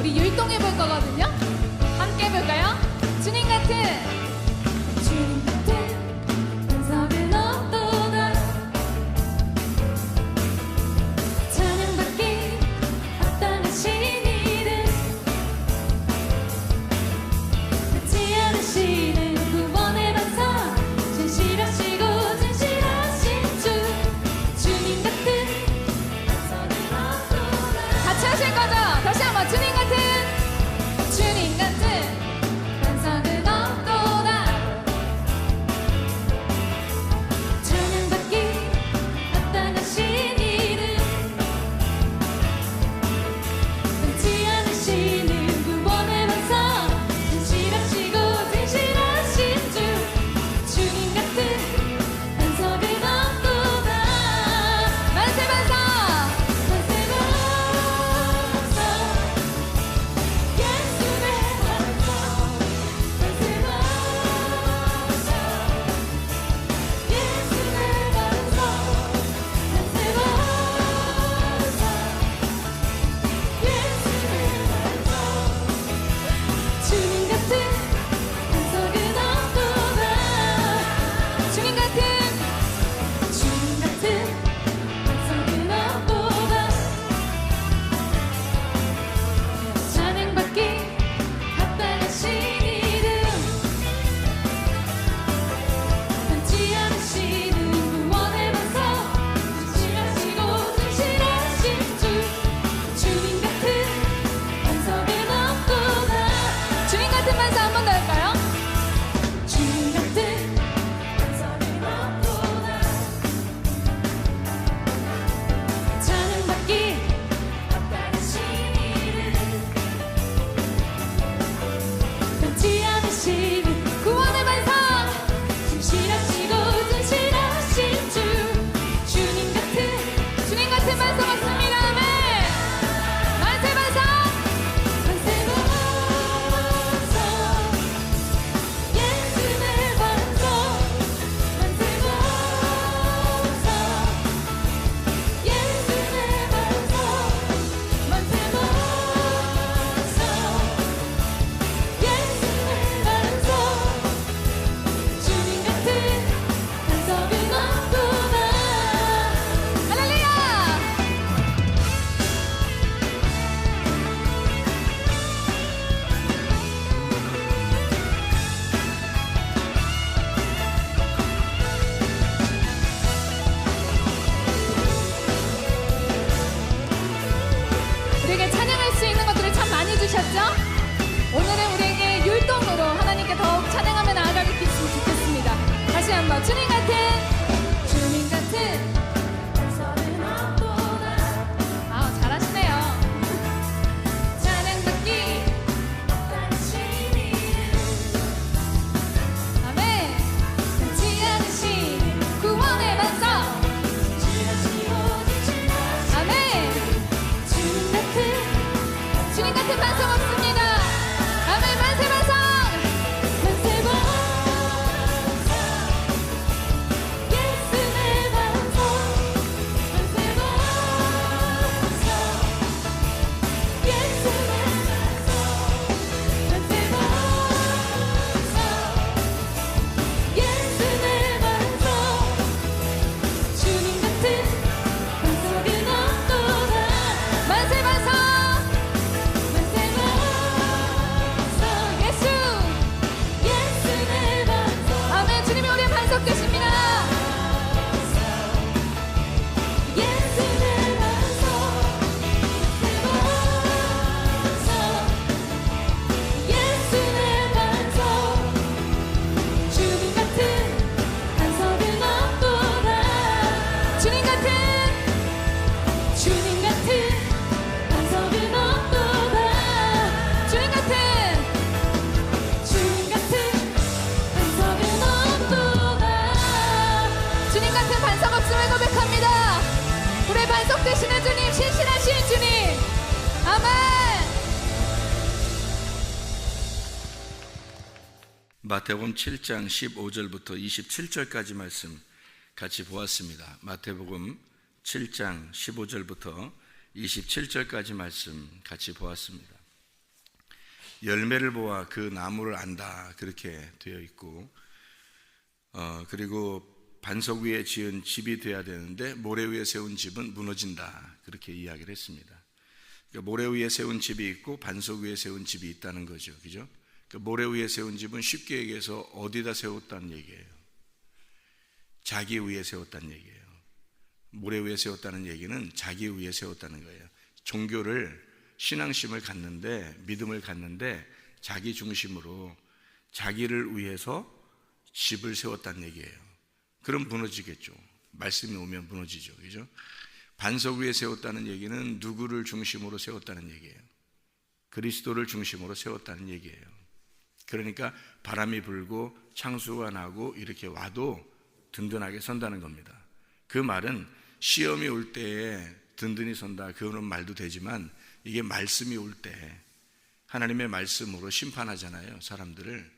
우리 율동해 볼 거거든요. 함께 해볼까요? 주님 같은 반석을 얻도다 찬양받기 합당하신 이름 잊지 않으시는 구원의 반석 진실하시고 진실하신 주 주님 같은 반석을 얻도다 같이 하실 거죠? 다시 한번 주님 같은 반석을 얻도다 찬양받기 합당하신 이름 변치 않으시는 구원의 반석 진실하시고 진실하신 주 주님 같은 반석을 얻도다 만세 반석 만세 반석 예수의 반석 만세 반석 예수의 반석 만세 반석 예수의 반석 주님 같은 반석은 없도다 주님 같은 반석은 없도다 찬양받기 합당하신 이름 변치 않으시는 구원의 반석 진실하시고 진실하신 주 주님 같은 반석은 없도다 주님 같은 반석 한 번 더 할까요? 주님 같은 반석은 없도다 찬양받기 합당하신 이름 변치 않으시는 구원의 반석 진실하시고 진실하신 주 주님 같은 반석 없습니다 아멘 만세 반석 만세 반석 예수의 반석 만세 반석 예수의 반석 만세 반석 예수의 반석 주님 같은 반석은 없도다 할렐루야 우리에게 찬양할 수 있는 것들을 참 많이 주셨죠? 오늘은 우리에게 율동으로 하나님께 더욱 찬양하며 나아가게 됐으면 좋겠습니다. 다시 한번 주님 같은 반석은 없도다 잘하시네요. 찬양받기 합당하신 이름 아멘 변치 않으신 구원의 반석 아멘 주님 같은 반석 없습니다. 아멘 만세 반석 만세 반석 예수의 반석 만세 반석 예수의 반석 만세 반석 예수의 반석 주님 같은 반석은 없도다 만세 반석 만세 반석 예수의 반석 아멘 주님이 우리의 반석 되십니다 예수의 반석 예수의 반석 주님 같은 반석은 없도다 주님 같은 반석은 없도다 주님 같은 반석은 없도다 주님 같은 반석 없음을 고백합니다. 우리의 반석 되시는 주님 신실하신 주님 아멘 마태복음 7장 15절부터 27절까지 말씀 같이 보았습니다. 마태복음 7장 15절부터 27절까지 말씀 같이 보았습니다. 열매를 보아 그 나무를 안다 그렇게 되어 있고, 그리고 반석 위에 지은 집이 돼야 되는데 모래 위에 세운 집은 무너진다 그렇게 이야기를 했습니다. 그러니까 모래 위에 세운 집이 있고 반석 위에 세운 집이 있다는 거죠, 그죠? 그러니까 모래 위에 세운 집은 쉽게 얘기해서 어디다 세웠다는 얘기예요. 자기 위에 세웠다는 얘기예요. 모래 위에 세웠다는 얘기는 자기 위에 세웠다는 거예요. 종교를, 신앙심을 갖는데, 믿음을 갖는데 자기 중심으로 자기를 위해서 집을 세웠다는 얘기예요. 그럼 무너지겠죠. 말씀이 오면 무너지죠, 그죠? 반석 위에 세웠다는 얘기는 누구를 중심으로 세웠다는 얘기예요. 그리스도를 중심으로 세웠다는 얘기예요. 그러니까 바람이 불고 창수가 나고 이렇게 와도 든든하게 선다는 겁니다. 그 말은 시험이 올 때에 든든히 선다 그런 말도 되지만, 이게 말씀이 올 때 하나님의 말씀으로 심판하잖아요, 사람들을.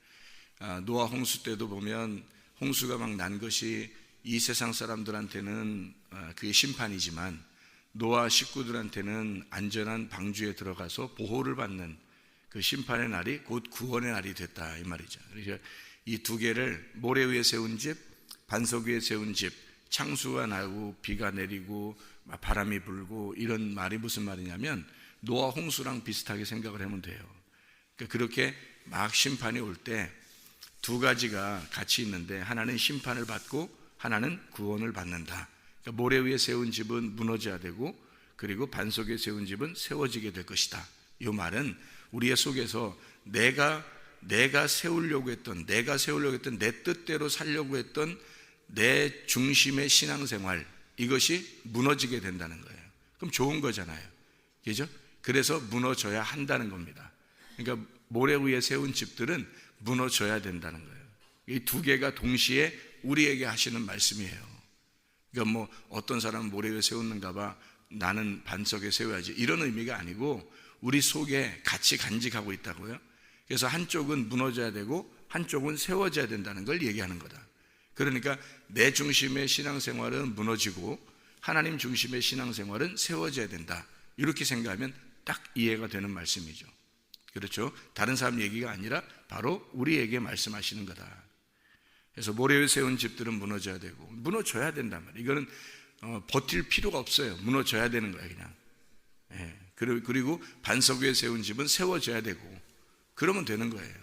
노아 홍수 때도 보면 홍수가 막 난 것이 이 세상 사람들한테는 그게 심판이지만 노아 식구들한테는 안전한 방주에 들어가서 보호를 받는 그 심판의 날이 곧 구원의 날이 됐다 이 말이죠. 그래서 이 두 개를, 모래 위에 세운 집, 반석 위에 세운 집, 창수가 나고 비가 내리고 바람이 불고 이런 말이 무슨 말이냐면 노아 홍수랑 비슷하게 생각을 하면 돼요. 그러니까 그렇게 막 심판이 올 때 두 가지가 같이 있는데, 하나는 심판을 받고 하나는 구원을 받는다. 그러니까 모래 위에 세운 집은 무너져야 되고, 그리고 반석 위에 세운 집은 세워지게 될 것이다. 이 말은 우리의 속에서 내가 세우려고 했던 내 뜻대로 살려고 했던 내 중심의 신앙생활, 이것이 무너지게 된다는 거예요. 그럼 좋은 거잖아요, 그죠? 그래서 무너져야 한다는 겁니다. 그러니까 모래 위에 세운 집들은 무너져야 된다는 거예요. 이 두 개가 동시에 우리에게 하시는 말씀이에요. 그러니까 뭐 어떤 사람은 모래 위에 세웠는가 봐, 나는 반석에 세워야지, 이런 의미가 아니고 우리 속에 같이 간직하고 있다고요. 그래서 한쪽은 무너져야 되고 한쪽은 세워져야 된다는 걸 얘기하는 거다. 그러니까 내 중심의 신앙생활은 무너지고 하나님 중심의 신앙생활은 세워져야 된다, 이렇게 생각하면 딱 이해가 되는 말씀이죠. 그렇죠? 다른 사람 얘기가 아니라 바로 우리에게 말씀하시는 거다. 그래서 모래 위에 세운 집들은 무너져야 되고, 무너져야 된단 말이에요. 이거는 버틸 필요가 없어요. 무너져야 되는 거예요, 그냥. 예. 그리고 반석 위에 세운 집은 세워져야 되고, 그러면 되는 거예요.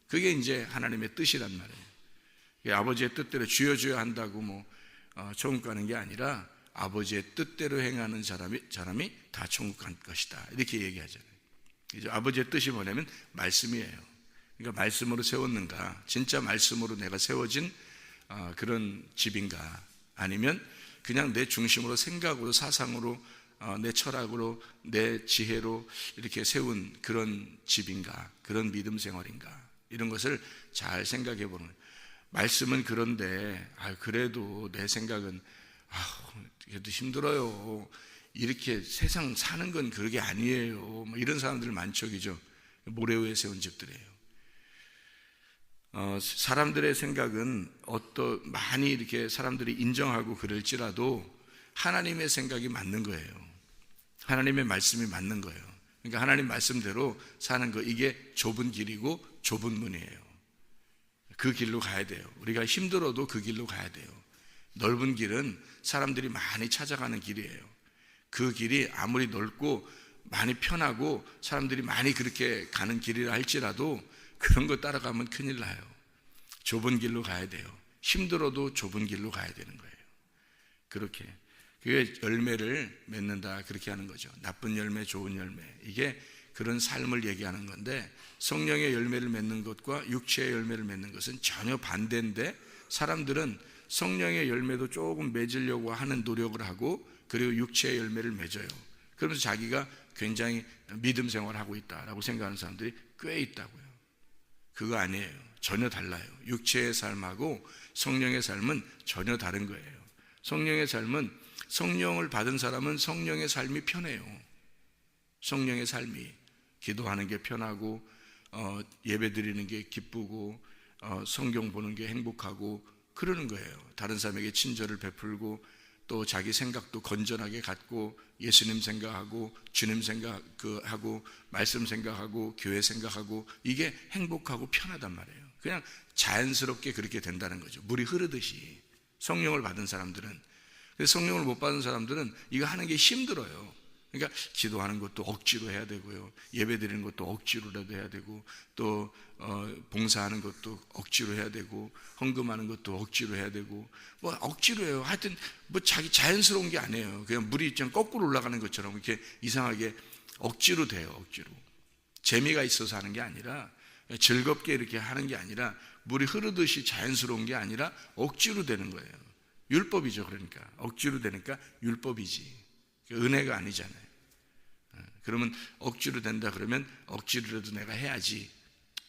그게 이제 하나님의 뜻이란 말이에요. 아버지의 뜻대로 주여 주여 한다고 천국 가는 게 아니라 아버지의 뜻대로 행하는 사람이 다 천국 갈 것이다, 이렇게 얘기하잖아요. 이제 아버지의 뜻이 뭐냐면 말씀이에요. 그러니까 말씀으로 세웠는가, 진짜 말씀으로 내가 세워진 그런 집인가, 아니면 그냥 내 중심으로 생각으로, 사상으로, 내 철학으로, 내 지혜로 이렇게 세운 그런 집인가, 그런 믿음 생활인가, 이런 것을 잘 생각해 보는 거예요. 말씀은 그런데 그래도 내 생각은 그래도 힘들어요, 이렇게 세상 사는 건 그러게 아니에요, 이런 사람들 많죠, 그죠? 모래 위에 세운 집들이에요. 사람들의 생각은 많이 이렇게 사람들이 인정하고 그럴지라도 하나님의 생각이 맞는 거예요. 하나님의 말씀이 맞는 거예요. 그러니까 하나님 말씀대로 사는 거, 이게 좁은 길이고 좁은 문이에요. 그 길로 가야 돼요. 우리가 힘들어도 그 길로 가야 돼요. 넓은 길은 사람들이 많이 찾아가는 길이에요. 그 길이 아무리 넓고 많이 편하고 사람들이 많이 그렇게 가는 길이라 할지라도 그런 거 따라가면 큰일 나요. 좁은 길로 가야 돼요. 힘들어도 좁은 길로 가야 되는 거예요. 그렇게 그게 열매를 맺는다, 그렇게 하는 거죠. 나쁜 열매, 좋은 열매, 이게 그런 삶을 얘기하는 건데, 성령의 열매를 맺는 것과 육체의 열매를 맺는 것은 전혀 반대인데, 사람들은 성령의 열매도 조금 맺으려고 하는 노력을 하고, 그리고 육체의 열매를 맺어요. 그러면서 자기가 굉장히 믿음 생활을 하고 있다라고 생각하는 사람들이 꽤 있다고요. 그거 아니에요. 전혀 달라요. 육체의 삶하고 성령의 삶은 전혀 다른 거예요. 성령의 삶은, 성령을 받은 사람은 성령의 삶이 편해요. 성령의 삶이, 기도하는 게 편하고, 예배 드리는 게 기쁘고, 성경 보는 게 행복하고 그러는 거예요. 다른 사람에게 친절을 베풀고 또 자기 생각도 건전하게 갖고 예수님 생각하고 주님 생각하고 말씀 생각하고 교회 생각하고 이게 행복하고 편하단 말이에요. 그냥 자연스럽게 그렇게 된다는 거죠. 물이 흐르듯이. 성령을 받은 사람들은. 그래서 성령을 못 받은 사람들은 이거 하는 게 힘들어요. 그러니까 기도하는 것도 억지로 해야 되고요, 예배 드리는 것도 억지로라도 해야 되고, 또 봉사하는 것도 억지로 해야 되고, 헌금하는 것도 억지로 해야 되고, 뭐 억지로 해요. 하여튼 뭐 자기 자연스러운 게 아니에요. 그냥 물이 좀 거꾸로 올라가는 것처럼 이렇게 이상하게 억지로 돼요. 억지로. 재미가 있어서 하는 게 아니라, 즐겁게 이렇게 하는 게 아니라, 물이 흐르듯이 자연스러운 게 아니라 억지로 되는 거예요. 율법이죠. 그러니까 억지로 되니까 율법이지, 은혜가 아니잖아요. 그러면 억지로 된다 그러면 억지로라도 내가 해야지,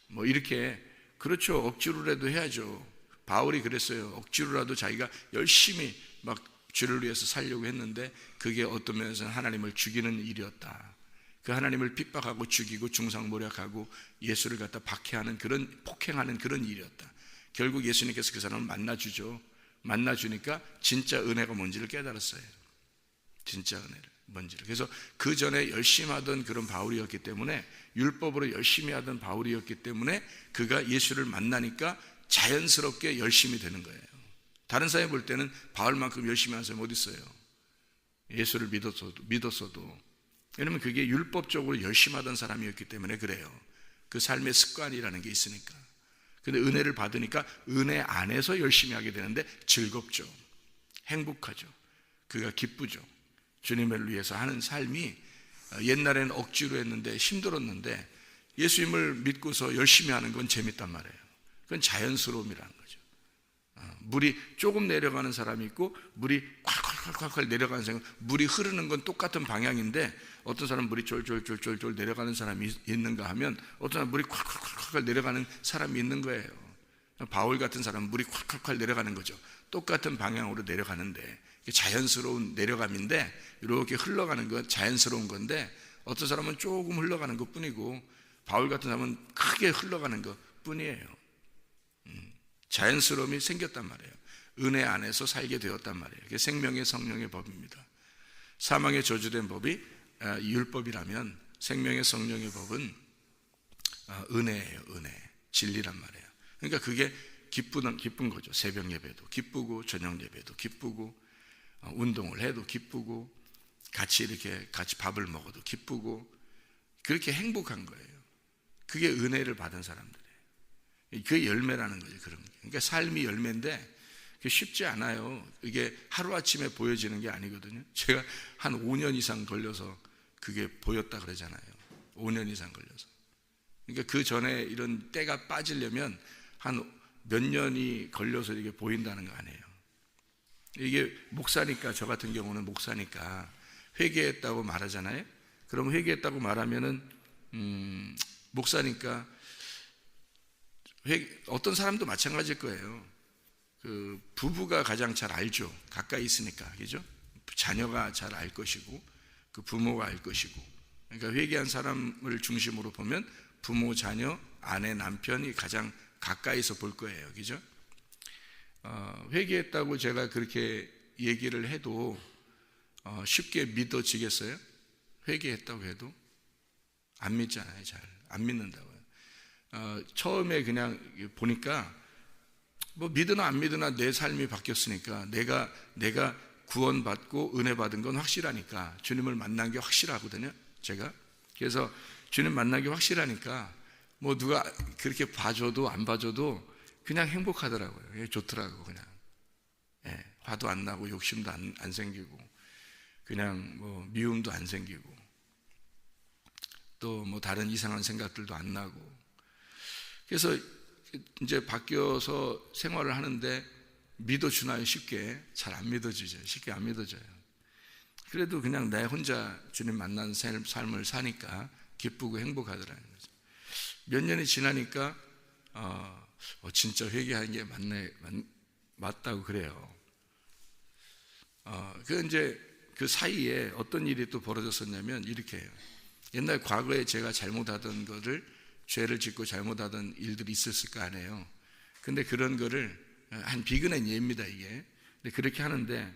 뭐 이렇게. 그렇죠. 억지로라도 해야죠. 바울이 그랬어요. 억지로라도 자기가 열심히 막 주를 위해서 살려고 했는데 그게 어떤 면에서는 하나님을 죽이는 일이었다. 그 하나님을 핍박하고 죽이고 중상모략하고 예수를 갖다 박해하는 그런, 폭행하는 그런 일이었다. 결국 예수님께서 그 사람을 만나주죠. 만나주니까 진짜 은혜가 뭔지를 깨달았어요. 진짜 은혜를 뭔지를. 그래서 그 전에 열심히 하던 그런 바울이었기 때문에, 율법으로 열심히 하던 바울이었기 때문에 그가 예수를 만나니까 자연스럽게 열심히 되는 거예요. 다른 사람이 볼 때는 바울만큼 열심히 하는 사람이 어디 있어요? 예수를 믿었어도. 왜냐면 그게 율법적으로 열심히 하던 사람이었기 때문에 그래요. 그 삶의 습관이라는 게 있으니까. 근데 은혜를 받으니까 은혜 안에서 열심히 하게 되는데 즐겁죠. 행복하죠. 그가 기쁘죠. 주님을 위해서 하는 삶이, 옛날에는 억지로 했는데 힘들었는데 예수님을 믿고서 열심히 하는 건 재밌단 말이에요. 그건 자연스러움이라는 거죠. 물이 조금 내려가는 사람이 있고 물이 콸콸콸콸 내려가는 사람, 물이 흐르는 건 똑같은 방향인데 어떤 사람은 물이 쫄쫄쫄쫄 내려가는 사람이 있는가 하면 어떤 사람은 물이 콸콸콸콸 내려가는 사람이 있는 거예요. 바울 같은 사람은 물이 콸콸콸 내려가는 거죠. 똑같은 방향으로 내려가는데 자연스러운 내려감인데, 이렇게 흘러가는 건 자연스러운 건데 어떤 사람은 조금 흘러가는 것 뿐이고 바울 같은 사람은 크게 흘러가는 것 뿐이에요. 자연스러움이 생겼단 말이에요. 은혜 안에서 살게 되었단 말이에요. 그게 생명의 성령의 법입니다. 사망의 저주된 법이 율법이라면 생명의 성령의 법은 은혜예요. 은혜, 진리란 말이에요. 그러니까 그게 기쁜 거죠. 새벽 예배도 기쁘고 저녁 예배도 기쁘고 운동을 해도 기쁘고 같이 밥을 먹어도 기쁘고, 그렇게 행복한 거예요. 그게 은혜를 받은 사람들이에요. 그게 열매라는 거죠. 그런 게. 그러니까 삶이 열매인데 그게 쉽지 않아요. 이게 하루아침에 보여지는 게 아니거든요. 제가 한 5년 이상 걸려서 그게 보였다 그러잖아요. 5년 이상 걸려서. 그러니까 그 전에 이런 때가 빠지려면 한 몇 년이 걸려서 이게 보인다는 거 아니에요. 이게 목사니까, 저 같은 경우는 목사니까 회개했다고 말하잖아요. 그럼 회개했다고 말하면은 목사니까 어떤 사람도 마찬가지일 거예요. 그 부부가 가장 잘 알죠. 가까이 있으니까, 그죠? 자녀가 잘 알 것이고 그 부모가 알 것이고. 그러니까 회개한 사람을 중심으로 보면 부모, 자녀, 아내, 남편이 가장 가까이서 볼 거예요, 그죠? 회개했다고 제가 그렇게 얘기를 해도 쉽게 믿어지겠어요? 회개했다고 해도 안 믿잖아요. 잘 안 믿는다고요. 처음에 그냥 보니까 뭐 믿으나 안 믿으나 내 삶이 바뀌었으니까, 내가 구원받고 은혜 받은 건 확실하니까, 주님을 만난 게 확실하거든요, 제가. 그래서 주님 만난 게 확실하니까 뭐 누가 그렇게 봐줘도 안 봐줘도 그냥 행복하더라고요. 좋더라고. 그냥 화도 안 나고 욕심도 안 생기고 그냥 뭐 미움도 안 생기고 또 뭐 다른 이상한 생각들도 안 나고. 그래서 이제 바뀌어서 생활을 하는데 믿어주나요? 쉽게 잘 안 믿어지죠. 쉽게 안 믿어져요. 그래도 그냥 내 혼자 주님 만난 삶을 사니까 기쁘고 행복하더라는 거죠. 몇 년이 지나니까 진짜 회개하는 게 맞다고 그래요. 이제 그 사이에 어떤 일이 또 벌어졌었냐면 이렇게 해요. 옛날 과거에 제가 잘못하던 거를, 죄를 짓고 잘못하던 일들이 있었을 거 아니에요. 근데 그런 거를 한 비근한 예입니다, 이게. 근데 그렇게 하는데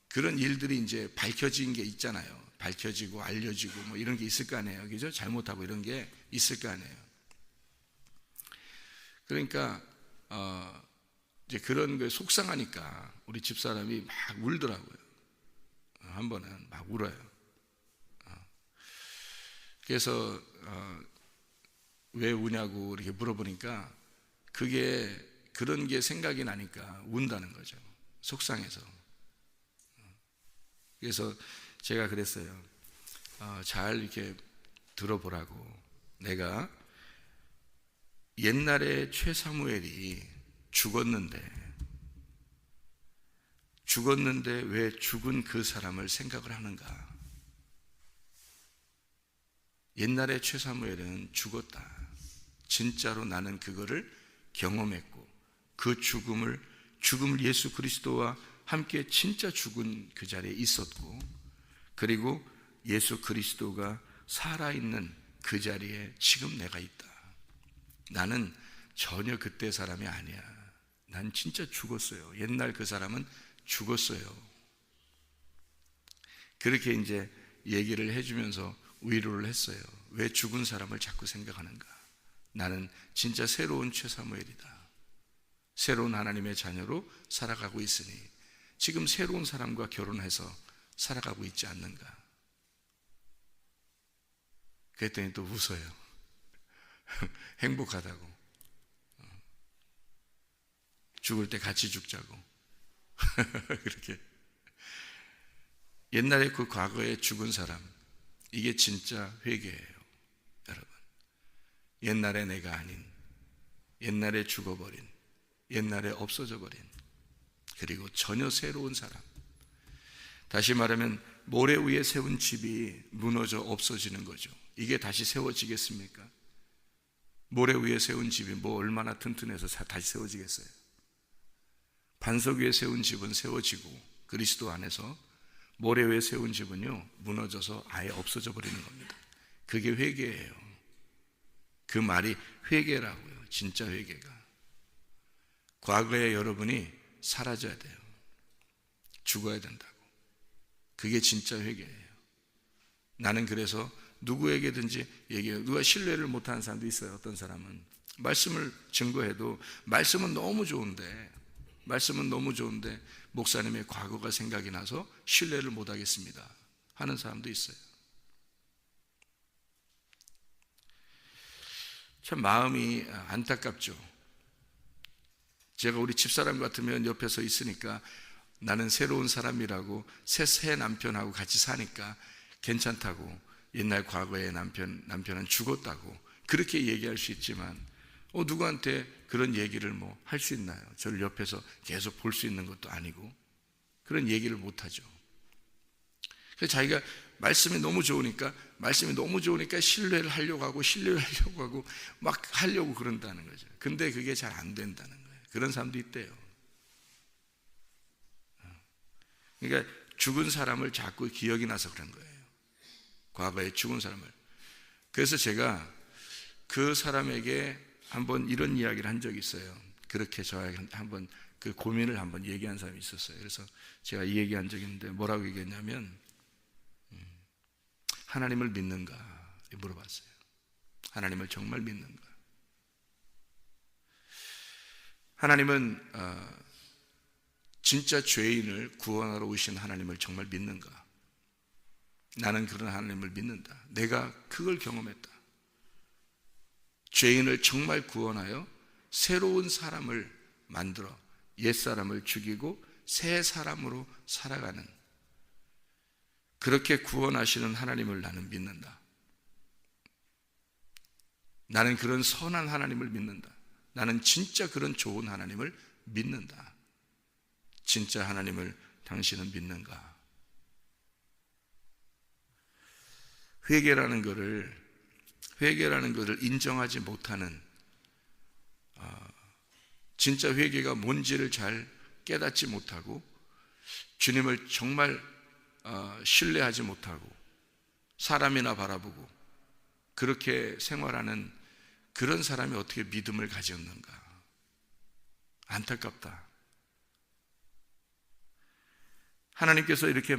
그런 일들이 이제 밝혀진 게 있잖아요. 밝혀지고 알려지고 뭐 이런 게 있을 거 아니에요. 그죠? 잘못하고 이런 게 있을 거 아니에요. 그러니까 이제 그런 거에 속상하니까 우리 집사람이 막 울더라고요. 한 번은 막 울어요. 그래서 왜 우냐고 이렇게 물어보니까 그런 게 생각이 나니까 운다는 거죠. 속상해서. 그래서 제가 그랬어요. 잘 이렇게 들어보라고. 내가 옛날에 최사무엘이 죽었는데 왜 죽은 그 사람을 생각을 하는가? 옛날에 최사무엘은 죽었다. 진짜로 나는 그거를 경험했고 그 죽음을 예수 그리스도와 함께 진짜 죽은 그 자리에 있었고, 그리고 예수 그리스도가 살아있는 그 자리에 지금 내가 있다. 나는 전혀 그때 사람이 아니야. 난 진짜 죽었어요. 옛날 그 사람은 죽었어요. 그렇게 이제 얘기를 해주면서 위로를 했어요. 왜 죽은 사람을 자꾸 생각하는가? 나는 진짜 새로운 최사무엘이다. 새로운 하나님의 자녀로 살아가고 있으니 지금 새로운 사람과 결혼해서 살아가고 있지 않는가? 그랬더니 또 웃어요. 행복하다고. 죽을 때 같이 죽자고. 그렇게. 옛날에 그 과거에 죽은 사람, 이게 진짜 회개예요, 여러분. 옛날에 내가 아닌, 옛날에 죽어버린, 옛날에 없어져 버린, 그리고 전혀 새로운 사람. 다시 말하면 모래 위에 세운 집이 무너져 없어지는 거죠. 이게 다시 세워지겠습니까? 모래 위에 세운 집이 뭐 얼마나 튼튼해서 다시 세워지겠어요? 반석 위에 세운 집은 세워지고 그리스도 안에서, 모래 위에 세운 집은요 무너져서 아예 없어져 버리는 겁니다. 그게 회개예요. 그 말이 회개라고요. 진짜 회개가. 과거에 여러분이 사라져야 돼요. 죽어야 된다고. 그게 진짜 회개예요. 나는 그래서 누구에게든지 얘기해요. 누가 신뢰를 못하는 사람도 있어요. 어떤 사람은 말씀을 증거해도 말씀은 너무 좋은데 목사님의 과거가 생각이 나서 신뢰를 못하겠습니다 하는 사람도 있어요. 참 마음이 안타깝죠. 제가 우리 집사람 같으면 옆에 서 있으니까 나는 새로운 사람이라고, 새 남편하고 같이 사니까 괜찮다고, 옛날 과거의 남편은 죽었다고 그렇게 얘기할 수 있지만 누구한테 그런 얘기를 뭐 할 수 있나요? 저를 옆에서 계속 볼 수 있는 것도 아니고 그런 얘기를 못하죠. 그래서 자기가 말씀이 너무 좋으니까 신뢰를 하려고 하고 막 하려고 그런다는 거죠. 근데 그게 잘 안 된다는 거예요. 그런 사람도 있대요. 그러니까 죽은 사람을 자꾸 기억이 나서 그런 거예요. 과거에 죽은 사람을. 그래서 제가 그 사람에게 한번 이런 이야기를 한 적이 있어요. 그렇게 저에게 한번 그 고민을 한번 얘기한 사람이 있었어요. 그래서 제가 이 얘기한 적이 있는데 뭐라고 얘기했냐면, 하나님을 믿는가 물어봤어요. 하나님을 정말 믿는가? 하나님은 진짜 죄인을 구원하러 오신 하나님을 정말 믿는가? 나는 그런 하나님을 믿는다. 내가 그걸 경험했다. 죄인을 정말 구원하여 새로운 사람을 만들어 옛사람을 죽이고 새 사람으로 살아가는, 그렇게 구원하시는 하나님을 나는 믿는다. 나는 그런 선한 하나님을 믿는다. 나는 진짜 그런 좋은 하나님을 믿는다. 진짜 하나님을 당신은 믿는가? 회개라는 것을 인정하지 못하는, 진짜 회개가 뭔지를 잘 깨닫지 못하고 주님을 정말 신뢰하지 못하고 사람이나 바라보고 그렇게 생활하는 그런 사람이 어떻게 믿음을 가졌는가? 안타깝다. 하나님께서 이렇게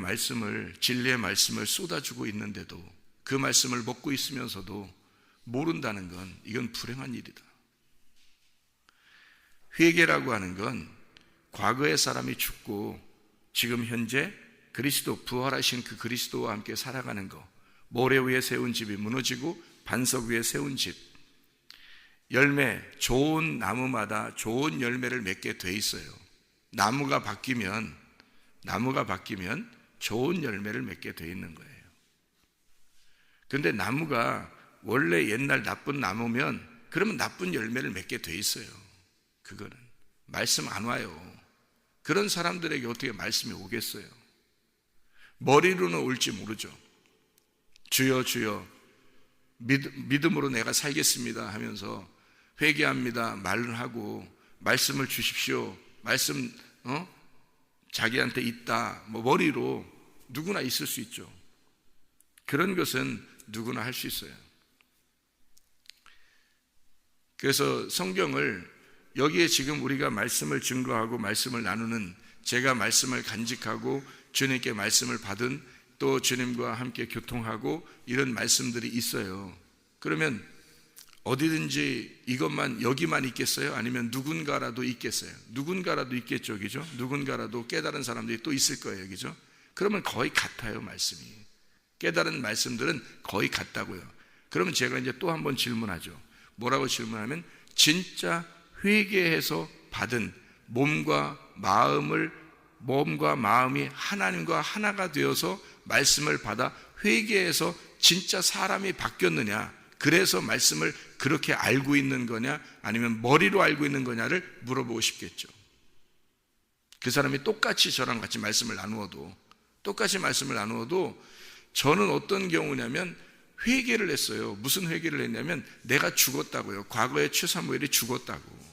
진리의 말씀을 쏟아주고 있는데도 그 말씀을 먹고 있으면서도 모른다는 건 이건 불행한 일이다. 회개라고 하는 건 과거의 사람이 죽고 지금 현재 그리스도, 부활하신 그 그리스도와 함께 살아가는 거, 모래 위에 세운 집이 무너지고 반석 위에 세운 집, 좋은 나무마다 좋은 열매를 맺게 돼 있어요. 나무가 바뀌면 좋은 열매를 맺게 돼 있는 거예요. 그런데 나무가 원래 옛날 나쁜 나무면 그러면 나쁜 열매를 맺게 돼 있어요. 그거는 말씀 안 와요. 그런 사람들에게 어떻게 말씀이 오겠어요? 머리로는 올지 모르죠. 주여 주여 믿음으로 내가 살겠습니다 하면서 회개합니다 말을 하고 말씀을 주십시오, 말씀 자기한테 있다, 머리로 누구나 있을 수 있죠. 그런 것은 누구나 할 수 있어요. 그래서 성경을 여기에 지금 우리가 말씀을 증거하고 말씀을 나누는, 제가 말씀을 간직하고 주님께 말씀을 받은, 또 주님과 함께 교통하고 이런 말씀들이 있어요. 그러면 어디든지 이것만 여기만 있겠어요? 아니면 누군가라도 있겠어요? 누군가라도 있겠죠, 그죠? 누군가라도 깨달은 사람들이 또 있을 거예요, 그죠? 그러면 거의 같아요, 말씀이. 깨달은 말씀들은 거의 같다고요. 그러면 제가 이제 또 한번 질문하죠. 뭐라고 질문하면, 진짜 회개해서 받은 몸과 마음이 하나님과 하나가 되어서 말씀을 받아 회개해서 진짜 사람이 바뀌었느냐, 그래서 말씀을 그렇게 알고 있는 거냐, 아니면 머리로 알고 있는 거냐를 물어보고 싶겠죠. 그 사람이 똑같이 저랑 같이 말씀을 나누어도 저는 어떤 경우냐면 회개를 했어요. 무슨 회개를 했냐면 내가 죽었다고요. 과거의 최사무엘이 죽었다고.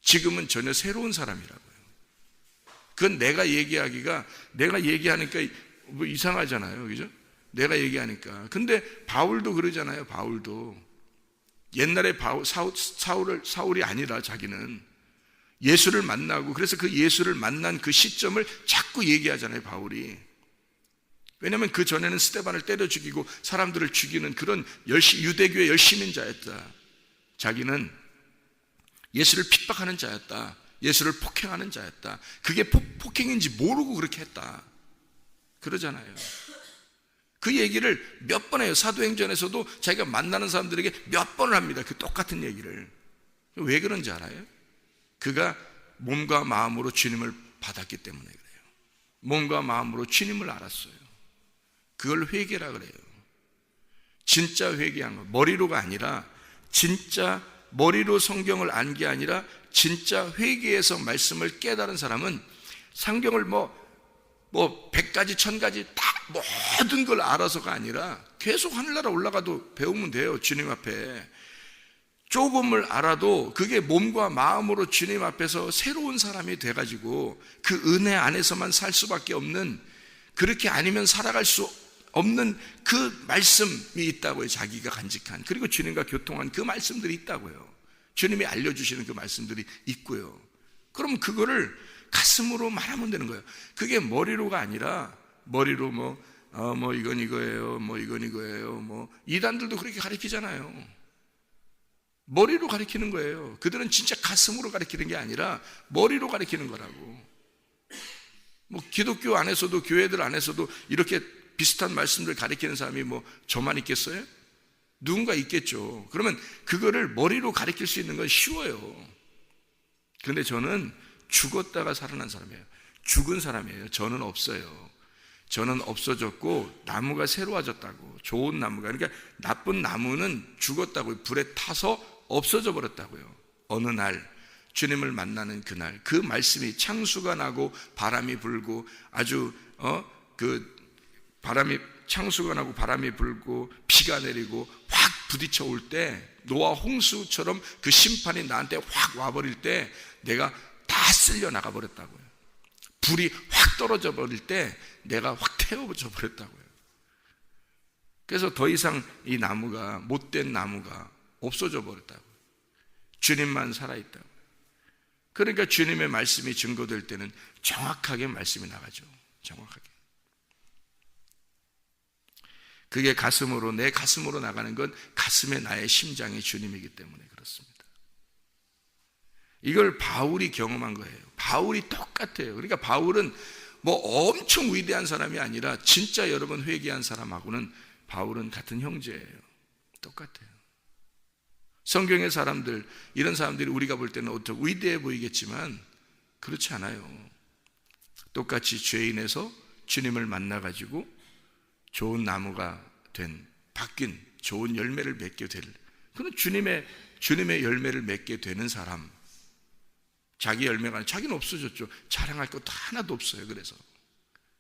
지금은 전혀 새로운 사람이라고요. 그건 내가 얘기하니까 뭐 이상하잖아요, 그죠? 내가 얘기하니까. 근데 바울도 그러잖아요. 바울도 옛날에 사울이 아니라 자기는 예수를 만나고, 그래서 그 예수를 만난 그 시점을 자꾸 얘기하잖아요, 바울이. 왜냐하면 그 전에는 스데반을 때려 죽이고 사람들을 죽이는 그런 유대교의 열심인 자였다. 자기는 예수를 핍박하는 자였다. 예수를 폭행하는 자였다. 그게 폭행인지 모르고 그렇게 했다. 그러잖아요. 그 얘기를 몇 번 해요. 사도행전에서도 자기가 만나는 사람들에게 몇 번을 합니다. 그 똑같은 얘기를. 왜 그런지 알아요? 그가 몸과 마음으로 주님을 받았기 때문에 그래요. 몸과 마음으로 주님을 알았어요. 그걸 회개라 그래요. 진짜 회개한 거. 머리로가 아니라, 진짜 머리로 성경을 안 게 아니라 진짜 회개해서 말씀을 깨달은 사람은 성경을 뭐 100가지 1000가지 다 모든 걸 알아서가 아니라 계속 하늘나라 올라가도 배우면 돼요. 주님 앞에 조금을 알아도 그게 몸과 마음으로 주님 앞에서 새로운 사람이 돼가지고 그 은혜 안에서만 살 수밖에 없는, 그렇게 아니면 살아갈 수 없는 그 말씀이 있다고요. 자기가 간직한, 그리고 주님과 교통한 그 말씀들이 있다고요. 주님이 알려주시는 그 말씀들이 있고요. 그럼 그거를 가슴으로 말하면 되는 거예요. 그게 머리로가 아니라, 머리로 이건 이거예요, 이건 이거예요, 이단들도 그렇게 가르치잖아요. 머리로 가르치는 거예요. 그들은 진짜 가슴으로 가르치는 게 아니라 머리로 가르치는 거라고. 기독교 안에서도, 교회들 안에서도 이렇게 비슷한 말씀들 가르치는 사람이 저만 있겠어요? 누군가 있겠죠. 그러면 그거를 머리로 가르칠 수 있는 건 쉬워요. 그런데 저는 죽었다가 살아난 사람이에요. 죽은 사람이에요. 저는 없어요. 저는 없어졌고 나무가 새로워졌다고. 좋은 나무가, 그러니까 나쁜 나무는 죽었다고요. 불에 타서 없어져 버렸다고요. 어느 날 주님을 만나는 그날, 그 말씀이, 창수가 나고 바람이 불고, 아주 창수가 나고 바람이 불고 비가 내리고 확 부딪혀 올 때, 노아 홍수처럼 그 심판이 나한테 확 와버릴 때 내가 다 쓸려 나가 버렸다고요. 불이 확 떨어져 버릴 때 내가 확 태워져 버렸다고요. 그래서 더 이상 이 나무가, 못된 나무가 없어져 버렸다고요. 주님만 살아있다고요. 그러니까 주님의 말씀이 증거될 때는 정확하게 말씀이 나가죠. 정확하게. 그게 가슴으로, 내 가슴으로 나가는 건 가슴에 나의 심장이 주님이기 때문에 그렇습니다. 이걸 바울이 경험한 거예요. 바울이 똑같아요. 그러니까 바울은 뭐 엄청 위대한 사람이 아니라 진짜 여러분 회개한 사람하고는 바울은 같은 형제예요. 똑같아요. 성경의 사람들, 이런 사람들이 우리가 볼 때는 어떻게 위대해 보이겠지만 그렇지 않아요. 똑같이 죄인에서 주님을 만나가지고 좋은 나무가 된, 바뀐 좋은 열매를 맺게 될, 그런 주님의 열매를 맺게 되는 사람. 자기 열매가 아니라 자기는 없어졌죠. 자랑할 것도 하나도 없어요. 그래서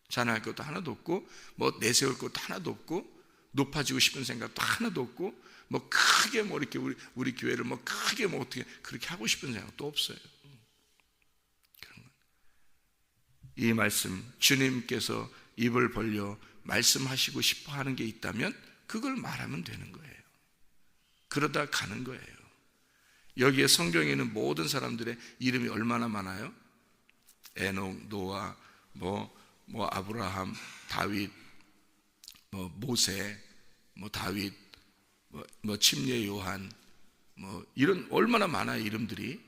자랑할 것도 하나도 없고, 뭐 내세울 것도 하나도 없고, 높아지고 싶은 생각도 하나도 없고, 뭐 크게 뭐 이렇게 우리 교회를 뭐 크게 뭐 어떻게 그렇게 하고 싶은 생각도 없어요. 이 말씀, 주님께서 입을 벌려 말씀하시고 싶어 하는 게 있다면 그걸 말하면 되는 거예요. 그러다 가는 거예요. 여기에 성경에 있는 모든 사람들의 이름이 얼마나 많아요? 에녹, 노아, 뭐 아브라함, 다윗, 뭐 모세, 뭐 다윗, 뭐 침례 요한, 뭐 이런 얼마나 많아요, 이름들이.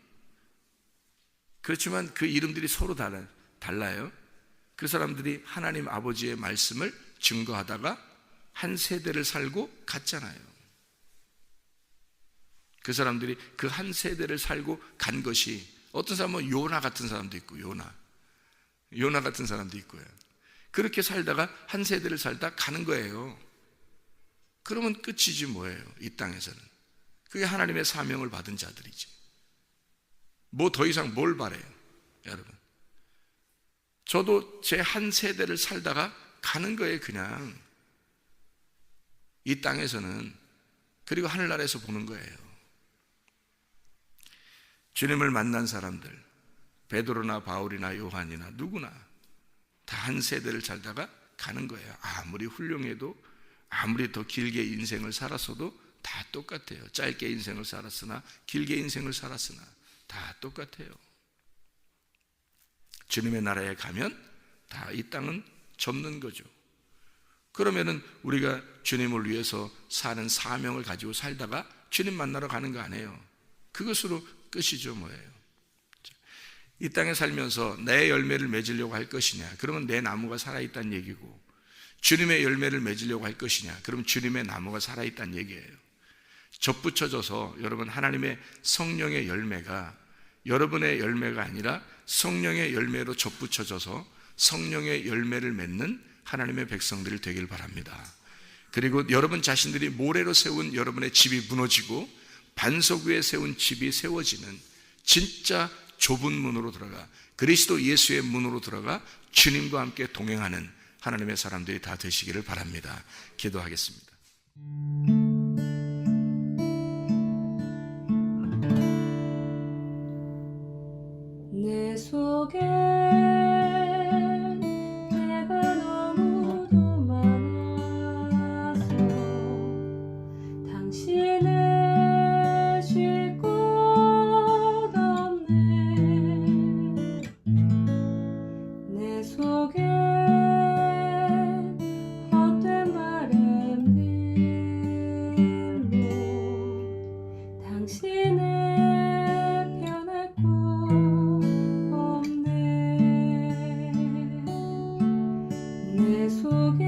그렇지만 그 이름들이 서로 달라요. 그 사람들이 하나님 아버지의 말씀을 증거하다가 한 세대를 살고 갔잖아요. 그 사람들이 그 한 세대를 살고 간 것이, 어떤 사람은 요나 같은 사람도 있고, 요나 같은 사람도 있고요. 그렇게 살다가 한 세대를 살다 가는 거예요. 그러면 끝이지 뭐예요, 이 땅에서는. 그게 하나님의 사명을 받은 자들이지. 뭐 더 이상 뭘 바래요, 여러분. 저도 제 한 세대를 살다가 가는 거예요, 그냥. 이 땅에서는. 그리고 하늘나라에서 보는 거예요. 주님을 만난 사람들, 베드로나 바울이나 요한이나 누구나 다 한 세대를 살다가 가는 거예요. 아무리 훌륭해도, 아무리 더 길게 인생을 살았어도 다 똑같아요. 짧게 인생을 살았으나 길게 인생을 살았으나 다 똑같아요. 주님의 나라에 가면 다 이 땅은 접는 거죠. 그러면은 우리가 주님을 위해서 사는 사명을 가지고 살다가 주님 만나러 가는 거 아니에요. 그것으로 끝이죠, 뭐예요. 이 땅에 살면서 내 열매를 맺으려고 할 것이냐, 그러면 내 나무가 살아있다는 얘기고, 주님의 열매를 맺으려고 할 것이냐, 그러면 주님의 나무가 살아있다는 얘기예요. 접붙여져서 여러분 하나님의 성령의 열매가 여러분의 열매가 아니라 성령의 열매로 접붙여져서 성령의 열매를 맺는 하나님의 백성들이 되길 바랍니다. 그리고 여러분 자신들이 모래로 세운 여러분의 집이 무너지고 반석 위에 세운 집이 세워지는 진짜 좁은 문으로 들어가, 그리스도 예수의 문으로 들어가 주님과 함께 동행하는 하나님의 사람들이 다 되시기를 바랍니다. 기도하겠습니다. 내 속에 내가 너무도 많아서 당신을 쉴 곳 없네. 내 속에 헛된 바램들로 당신을 변할 곳 없네. 내 속에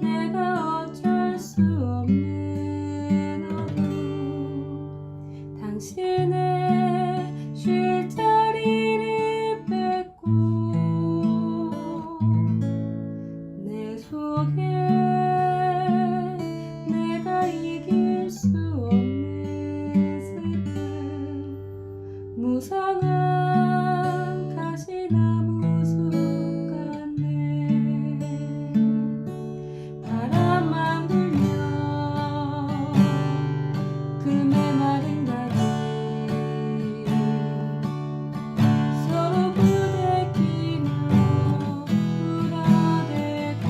내가 어쩔 수 없는 어둠, 당신의 쉴 자리를 뺏고 내 속에 내가 이길 수 없는 슬픔, 무성한 가시나무 숲 같네. 바람만 불면 그 메마른 가지 서로 부대끼며 울어대고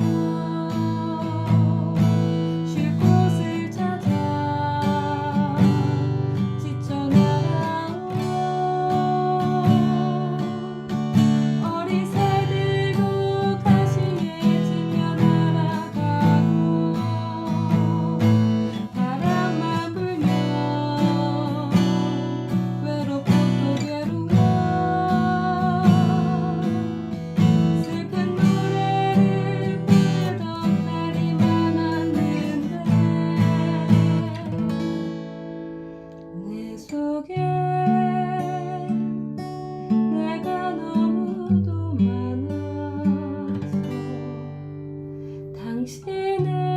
당신을